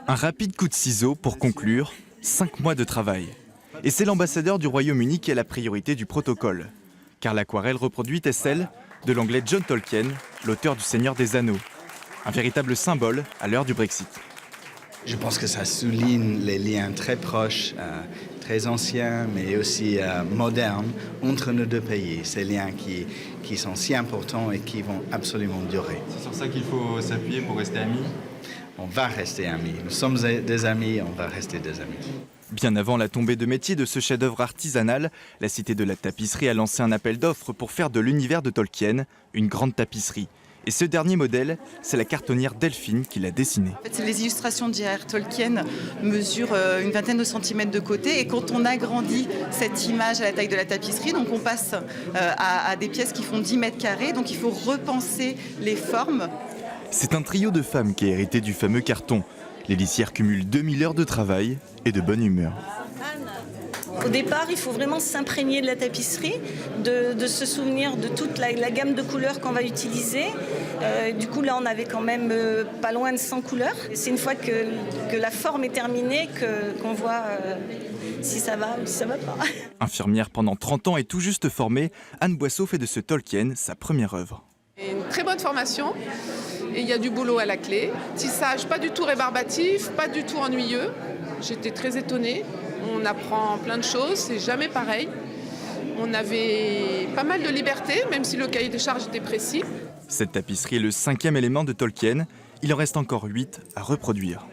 Un rapide coup de ciseau pour conclure, 5 mois de travail. Et c'est l'ambassadeur du Royaume-Uni qui a la priorité du protocole. Car l'aquarelle reproduite est celle de l'anglais John Tolkien, l'auteur du Seigneur des Anneaux. Un véritable symbole à l'heure du Brexit. Je pense que ça souligne les liens très proches, très anciens, mais aussi modernes entre nos deux pays. Ces liens qui sont si importants et qui vont absolument durer. C'est sur ça qu'il faut s'appuyer pour rester amis. On va rester amis. Nous sommes des amis, on va rester des amis. Bien avant la tombée de métier de ce chef-d'œuvre artisanal, la Cité de la Tapisserie a lancé un appel d'offres pour faire de l'univers de Tolkien une grande tapisserie. Et ce dernier modèle, c'est la cartonnière Delphine qui l'a dessiné. En fait, les illustrations de J.R.R. Tolkien mesurent une vingtaine de centimètres de côté. Et quand on agrandit cette image à la taille de la tapisserie, donc on passe à des pièces qui font 10 mètres carrés. Donc il faut repenser les formes. C'est un trio de femmes qui a hérité du fameux carton. Les lissières cumulent 2000 heures de travail et de bonne humeur. Au départ, il faut vraiment s'imprégner de la tapisserie, de se souvenir de toute la gamme de couleurs qu'on va utiliser. Du coup, là, on avait quand même pas loin de 100 couleurs. C'est une fois que la forme est terminée qu'on voit si ça va ou si ça va pas. Infirmière pendant 30 ans et tout juste formée, Anne Boisseau fait de ce Tolkien sa première œuvre. Une très bonne formation et il y a du boulot à la clé. Tissage pas du tout rébarbatif, pas du tout ennuyeux. J'étais très étonnée. On apprend plein de choses, c'est jamais pareil. On avait pas mal de liberté, même si le cahier des charges était précis. Cette tapisserie est le 5e élément de Tolkien. Il en reste encore 8 à reproduire.